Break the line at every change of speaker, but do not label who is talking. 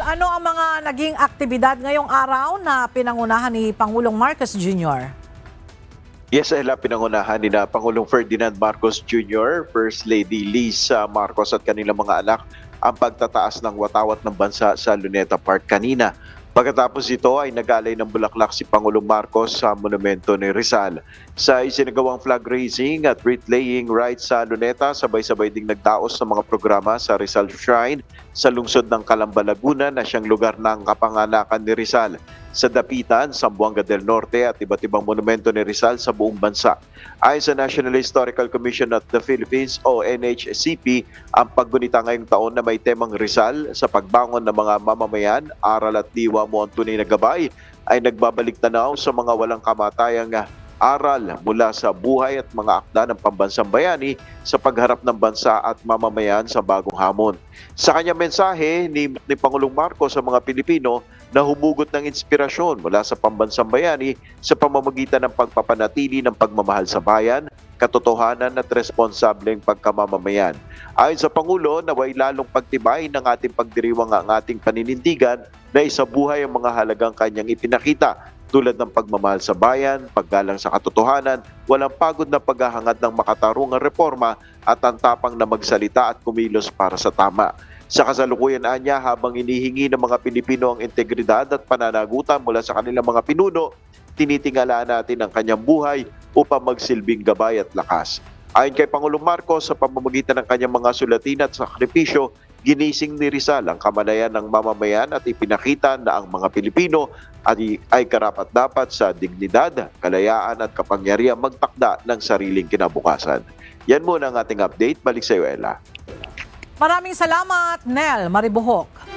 ano ang mga naging aktibidad ngayong araw na pinangunahan ni Pangulong Marcos Jr.?
Yes, Ella, pinangunahan ni na Pangulong Ferdinand Marcos Jr., First Lady Lisa Marcos at kanilang mga anak ang pagtataas ng watawat ng bansa sa Luneta Park kanina. Pagkatapos ito ay nagalay ng bulaklak si Pangulong Marcos sa monumento ni Rizal. Sa isinagawang flag raising at wreath laying rites sa Luneta, sabay-sabay ding nagdaos ng mga programa sa Rizal Shrine sa lungsod ng Calamba, Laguna na siyang lugar ng kapanganakan ni Rizal. Sa Dapitan, Zamboanga del Norte at iba't ibang monumento ni Rizal sa buong bansa. Ayon sa National Historical Commission of the Philippines o NHCP, ang paggunita ngayong taon na may temang Rizal sa pagbangon ng mga mamamayan, aral at diwa mo ang tunay na gabay ay nagbabalik tanaw sa mga walang kamatayang aral mula sa buhay at mga akda ng pambansang bayani sa pagharap ng bansa at mamamayan sa bagong hamon. Sa kanyang mensahe ni Pangulong Marcos sa mga Pilipino na humugot ng inspirasyon mula sa pambansang bayani sa pamamagitan ng pagpapanatili ng pagmamahal sa bayan, katotohanan at responsableng pagkamamamayan. Ayon sa Pangulo, naway lalong pagtibay ng ating pagdiriwang ang ating paninindigan na isabuhay ang mga halagang kanyang ipinakita tulad ng pagmamahal sa bayan, paggalang sa katotohanan, walang pagod na paghahangad ng makatarungang reforma at ang tapang na magsalita at kumilos para sa tama. Sa kasalukuyan niya, habang inihingi ng mga Pilipino ang integridad at pananagutan mula sa kanilang mga pinuno, tinitingala natin ang kanyang buhay upang magsilbing gabay at lakas. Ayon kay Pangulong Marcos, sa pamamagitan ng kanyang mga sulatin at sakripisyo, ginising ni Rizal ang kamalayan ng mamamayan at ipinakita na ang mga Pilipino ay karapat-dapat sa dignidad, kalayaan at kapangyarihan magtakda ng sariling kinabukasan. Yan muna ang ating update. Balik sa iyo, Ella.
Maraming salamat, Nel Maribuhok.